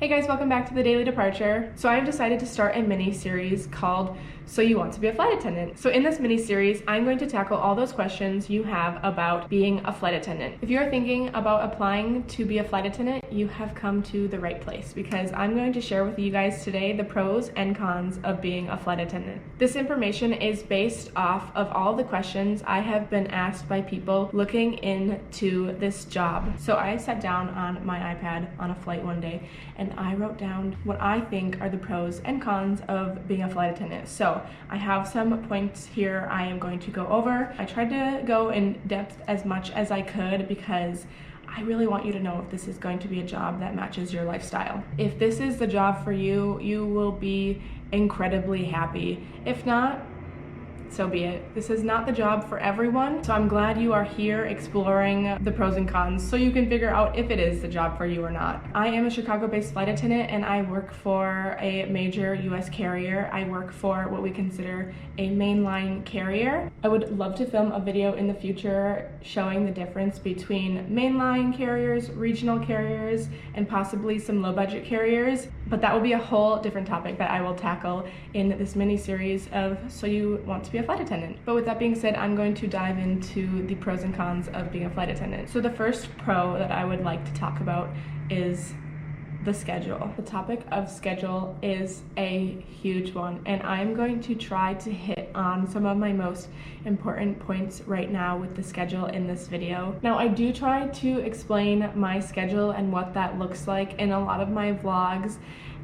Hey guys, welcome back to the Daily Departure. So I've decided to start a mini series called So You Want to Be a Flight Attendant. So in this mini series, I'm going to tackle all those questions you have about being a flight attendant. If you're thinking about applying to be a flight attendant, you have come to the right place because I'm going to share with you guys today the pros and cons of being a flight attendant. This information is based off of all the questions I have been asked by people looking into this job. So I sat down on my iPad on a flight one day and I wrote down what I think are the pros and cons of being a flight attendant. So I have some points here I am going to go over. I tried to go in depth as much as I could because I really want you to know if this is going to be a job that matches your lifestyle. If this is the job for you, you will be incredibly happy. If not, so be it. This is not the job for everyone, so I'm glad you are here exploring the pros and cons so you can figure out if it is the job for you or not. I am a Chicago-based flight attendant and I work for a major US carrier. I work for what we consider a mainline carrier. I would love to film a video in the future showing the difference between mainline carriers, regional carriers, and possibly some low-budget carriers, but that will be a whole different topic that I will tackle in this mini-series of So You Want to Be a Flight Attendant. But with that being said, I'm going to dive into the pros and cons of being a flight attendant. So the first pro that I would like to talk about is the schedule. The topic of schedule is a huge one, and I'm going to try to hit on some of my most important points right now with the schedule in this video. Now, I do try to explain my schedule and what that looks like in a lot of my vlogs,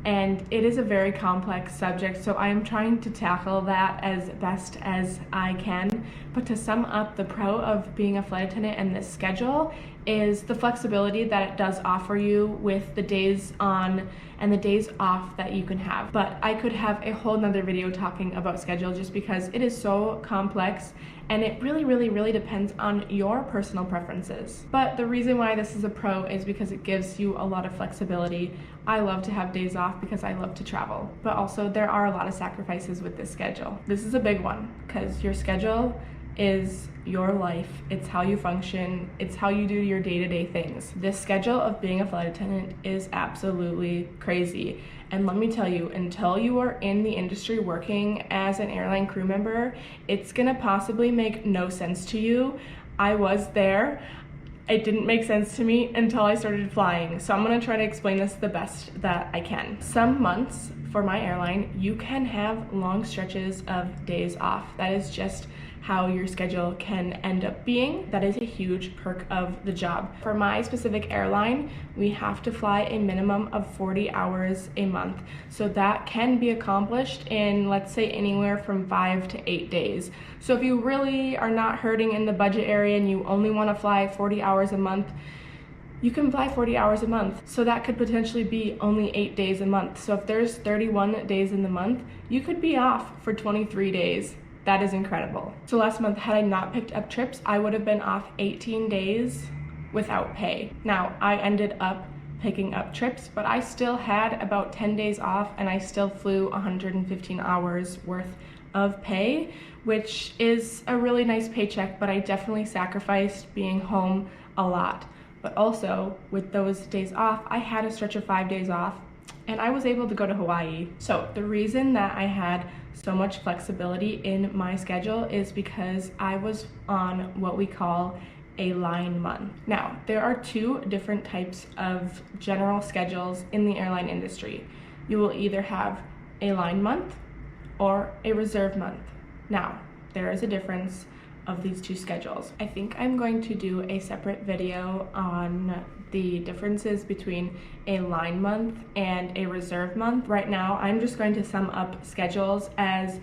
and it is a very complex subject, so I am trying to tackle that as best as I can. But to sum up, the pro of being a flight attendant and this schedule is the flexibility that it does offer you with the days on and the days off that you can have. But I could have a whole nother video talking about schedule just because it is so complex and it really depends on your personal preferences. But the reason why this is a pro is because it gives you a lot of flexibility. I love to have days off because I love to travel, but also there are a lot of sacrifices with this schedule. This is a big one because your schedule is your life. It's how you function. It's how you do your day-to-day things. This schedule of being a flight attendant is absolutely crazy. And let me tell you, until you are in the industry working as an airline crew member, it's gonna possibly make no sense to you. I was there. It didn't make sense to me until I started flying. So I'm gonna try to explain this the best that I can. Some months for my airline, you can have long stretches of days off. That is just how your schedule can end up being. That is a huge perk of the job. For my specific airline, we have to fly a minimum of 40 hours a month. So that can be accomplished in, let's say, anywhere from 5 to 8 days. So if you really are not hurting in the budget area and you only want to fly 40 hours a month, you can fly 40 hours a month. So that could potentially be only 8 days a month. So if there's 31 days in the month, you could be off for 23 days. That is incredible. So last month, had I not picked up trips, I would have been off 18 days without pay. Now, I ended up picking up trips, but I still had about 10 days off and I still flew 115 hours worth of pay, which is a really nice paycheck, but I definitely sacrificed being home a lot. But also, with those days off, I had a stretch of 5 days off and I was able to go to Hawaii. So the reason that I had so much flexibility in my schedule is because I was on what we call a line month. Now, there are two different types of general schedules in the airline industry. You will either have a line month or a reserve month. Now, there is a difference of these two schedules. I think I'm going to do a separate video on the differences between a line month and a reserve month. Right now, I'm just going to sum up schedules as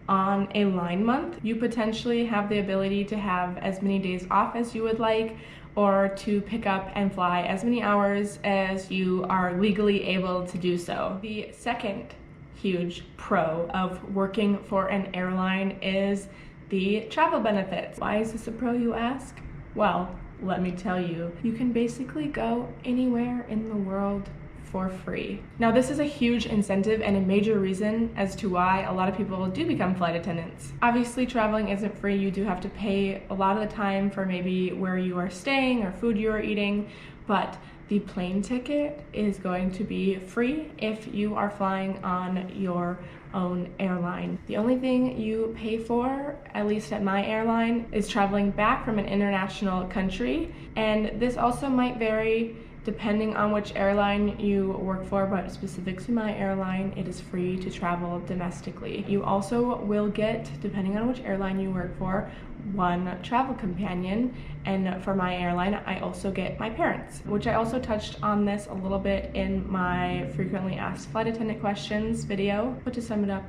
on a line month, you potentially have the ability to have as many days off as you would like, or to pick up and fly as many hours as you are legally able to do so. The second huge pro of working for an airline is the travel benefits. Why is this a pro, you ask? Well, let me tell you. You can basically go anywhere in the world for free. Now, this is a huge incentive and a major reason as to why a lot of people do become flight attendants. Obviously, traveling isn't free. You do have to pay a lot of the time for maybe where you are staying or food you are eating, but the plane ticket is going to be free if you are flying on your own airline. The only thing you pay for, at least at my airline, is traveling back from an international country, and this also might vary depending on which airline you work for, but specific to my airline, it is free to travel domestically. You also will get, depending on which airline you work for, one travel companion, and for my airline, I also get my parents, which I also touched on this a little bit in my frequently asked flight attendant questions video. But to sum it up,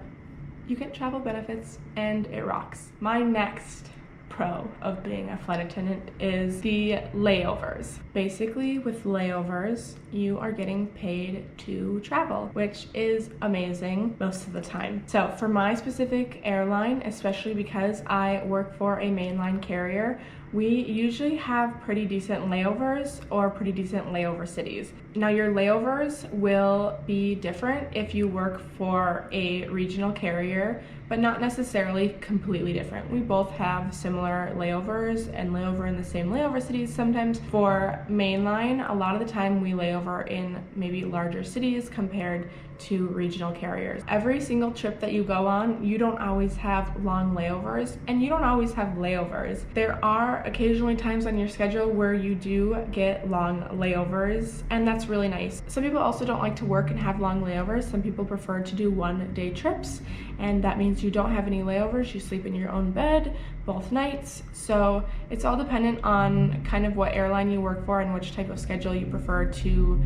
you get travel benefits and it rocks. My next pro of being a flight attendant is the layovers. Basically, with layovers, you are getting paid to travel, which is amazing most of the time. So for my specific airline, especially because I work for a mainline carrier, we usually have pretty decent layovers or pretty decent layover cities. Now, your layovers will be different if you work for a regional carrier, but not necessarily completely different. We both have similar layovers and layover in the same layover cities sometimes. For mainline, a lot of the time we layover in maybe larger cities compared to regional carriers. Every single trip that you go on, you don't always have long layovers and you don't always have layovers. There are occasionally times on your schedule where you do get long layovers, and that's really nice. Some people also don't like to work and have long layovers. Some people prefer to do one-day trips, and that means you don't have any layovers. You sleep in your own bed both nights. So it's all dependent on kind of what airline you work for and which type of schedule you prefer to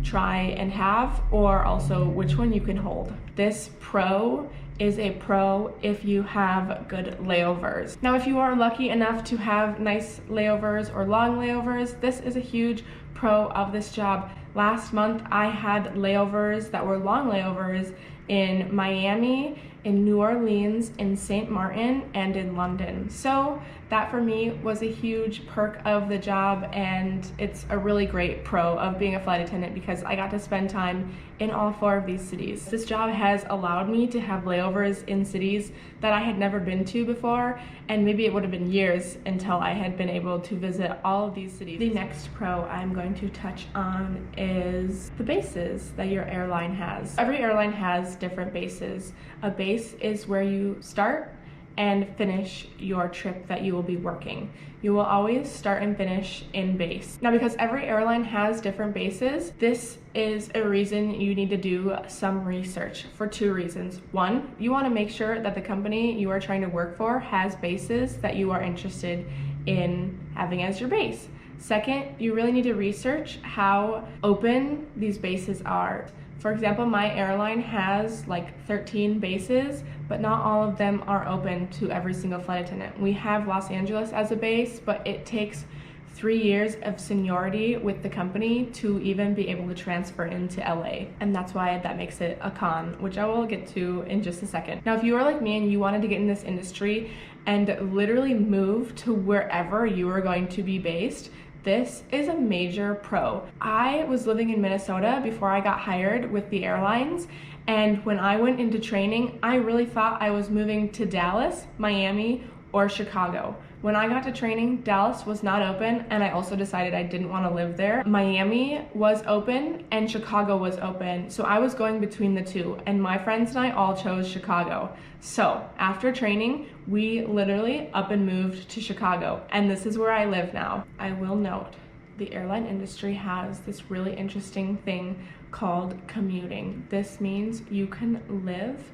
try and have, or also which one you can hold. This pro is a pro if you have good layovers. Now, if you are lucky enough to have nice layovers or long layovers, this is a huge pro of this job. Last month, I had layovers that were long layovers in Miami, in New Orleans, in St. Martin, and in London. So that for me was a huge perk of the job, and it's a really great pro of being a flight attendant because I got to spend time in all 4 of these cities. This job has allowed me to have layovers in cities that I had never been to before, and maybe it would have been years until I had been able to visit all of these cities. The next pro I'm going to touch on is the bases that your airline has. Every airline has different bases. A base is where you start and finish your trip that you will be working. You will always start and finish in base. Now, because every airline has different bases, this is a reason you need to do some research for 2 reasons. 1, you want to make sure that the company you are trying to work for has bases that you are interested in having as your base. Second, you really need to research how open these bases are. For example, my airline has like 13 bases, but not all of them are open to every single flight attendant. We have Los Angeles as a base, but it takes 3 years of seniority with the company to even be able to transfer into LA. And that's why that makes it a con, which I will get to in just a second. Now, if you are like me and you wanted to get in this industry and literally move to wherever you are going to be based, this is a major pro. I was living in Minnesota before I got hired with the airlines, and when I went into training, I really thought I was moving to Dallas, Miami, or Chicago. When I got to training, Dallas was not open, and I also decided I didn't want to live there. Miami was open and Chicago was open, so I was going between the 2, and my friends and I all chose Chicago. So after training, we literally up and moved to Chicago, and this is where I live now. I will note, the airline industry has this really interesting thing called commuting. This means you can live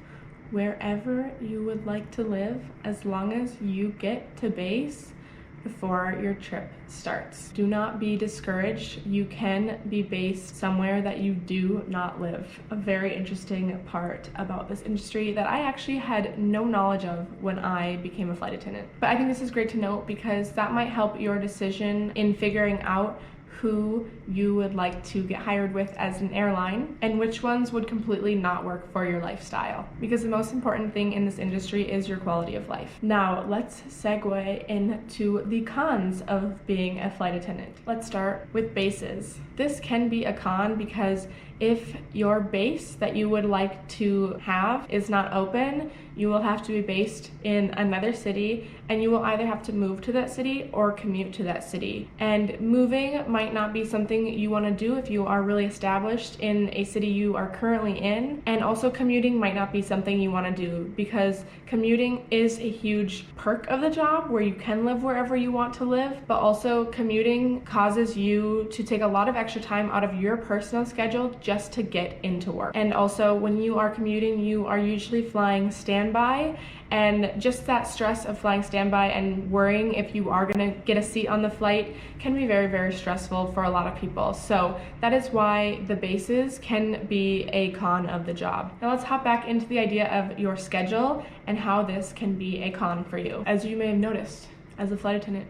wherever you would like to live as long as you get to base before your trip starts. Do not be discouraged. You can be based somewhere that you do not live. A very interesting part about this industry that I actually had no knowledge of when I became a flight attendant. But I think this is great to note because that might help your decision in figuring out who you would like to get hired with as an airline and which ones would completely not work for your lifestyle, because the most important thing in this industry is your quality of life. Now let's segue into the cons of being a flight attendant. Let's start with bases. This can be a con because If your base that you would like to have is not open, you will have to be based in another city, and you will either have to move to that city or commute to that city. And moving might not be something you want to do if you are really established in a city you are currently in, and also commuting might not be something you want to do, because commuting is a huge perk of the job where you can live wherever you want to live, but also commuting causes you to take a lot of extra time out of your personal schedule just to get into work. And also when you are commuting, you are usually flying standby, and just that stress of flying standby and worrying if you are going to get a seat on the flight can be very, very stressful for a lot of people. So that is why the bases can be a con of the job. Now let's hop back into the idea of your schedule and how this can be a con for you. As you may have noticed, as a flight attendant,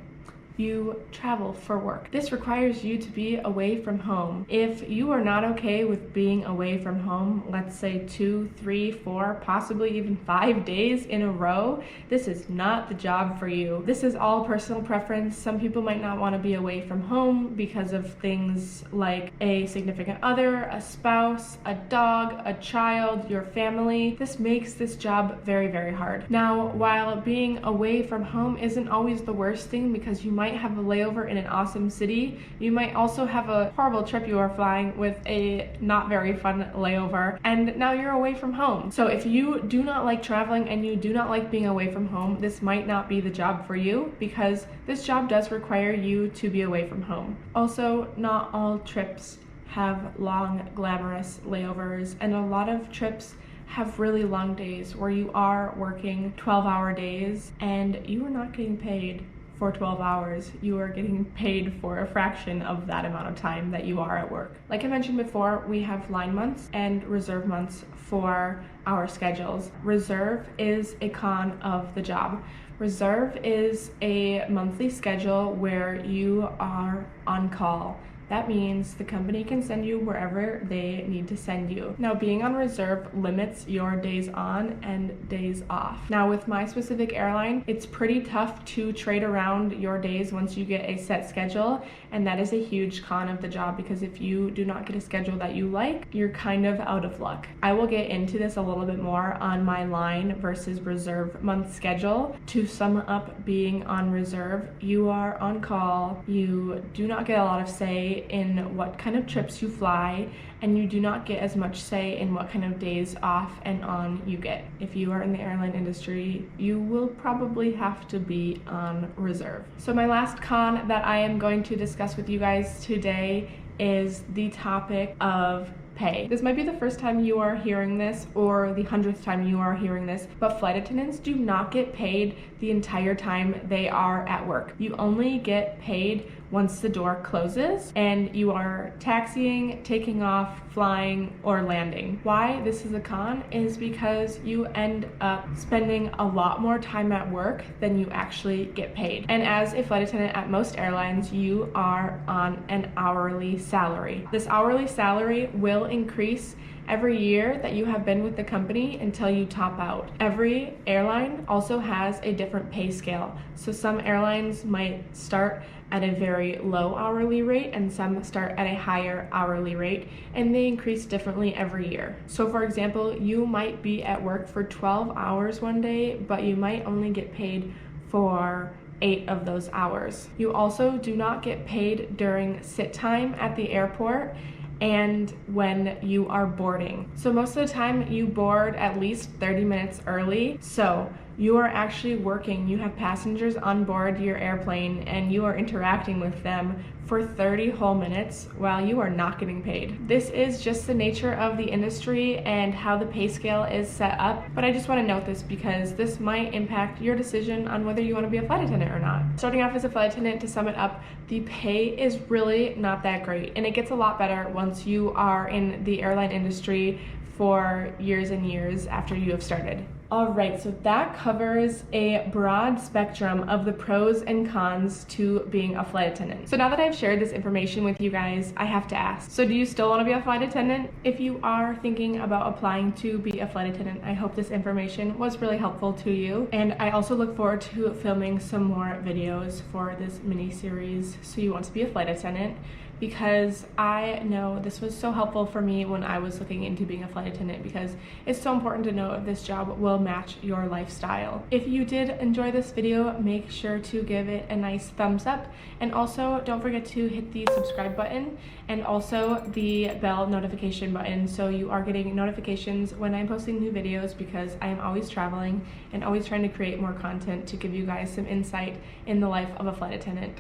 you travel for work. This requires you to be away from home. If you are not okay with being away from home, let's say 2, 3, 4, possibly even 5 days in a row, this is not the job for you. This is all personal preference. Some people might not want to be away from home because of things like a significant other, a spouse, a dog, a child, your family. This makes this job very, very hard. Now, while being away from home isn't always the worst thing, because you might have a layover in an awesome city, you might also have a horrible trip you are flying with a not very fun layover, and now you're away from home. So if you do not like traveling and you do not like being away from home, this might not be the job for you, because this job does require you to be away from home. Also, not all trips have long, glamorous layovers, and a lot of trips have really long days where you are working 12-hour days and you are not getting paid for 12 hours. You are getting paid for a fraction of that amount of time that you are at work. Like I mentioned before, we have line months and reserve months for our schedules. Reserve is a con of the job. Reserve is a monthly schedule where you are on call. That means the company can send you wherever they need to send you. Now, being on reserve limits your days on and days off. Now, with my specific airline, it's pretty tough to trade around your days once you get a set schedule, and that is a huge con of the job, because if you do not get a schedule that you like, you're kind of out of luck. I will get into this a little bit more on my line versus reserve month schedule. To sum up being on reserve, you are on call, you do not get a lot of say in what kind of trips you fly, and you do not get as much say in what kind of days off and on you get. If you are in the airline industry, you will probably have to be on reserve. So my last con that I am going to discuss with you guys today is the topic of pay. This might be the first time you are hearing this, or the 100th time you are hearing this, but flight attendants do not get paid the entire time they are at work. You only get paid once the door closes and you are taxiing, taking off, flying, or landing. Why this is a con is because you end up spending a lot more time at work than you actually get paid. And as a flight attendant at most airlines, you are on an hourly salary. This hourly salary will increase every year that you have been with the company until you top out. Every airline also has a different pay scale. So some airlines might start at a very low hourly rate and some start at a higher hourly rate, and they increase differently every year. So for example, you might be at work for 12 hours one day, but you might only get paid for 8 of those hours. You also do not get paid during sit time at the airport and when you are boarding. So most of the time you board at least 30 minutes early. So you are actually working, you have passengers on board your airplane and you are interacting with them for 30 whole minutes while you are not getting paid. This is just the nature of the industry and how the pay scale is set up, but I just want to note this because this might impact your decision on whether you want to be a flight attendant or not. Starting off as a flight attendant, to sum it up, the pay is really not that great, and it gets a lot better once you are in the airline industry for years and years after you have started. Alright, so that covers a broad spectrum of the pros and cons to being a flight attendant. So now that I've shared this information with you guys, I have to ask, so do you still want to be a flight attendant? If you are thinking about applying to be a flight attendant, I hope this information was really helpful to you. And I also look forward to filming some more videos for this mini series, So You Want to Be a Flight Attendant. because I know this was so helpful for me when I was looking into being a flight attendant, because it's so important to know if this job will match your lifestyle. If you did enjoy this video, make sure to give it a nice thumbs up, and also don't forget to hit the subscribe button and also the bell notification button so you are getting notifications when I'm posting new videos, because I am always traveling and always trying to create more content to give you guys some insight in the life of a flight attendant.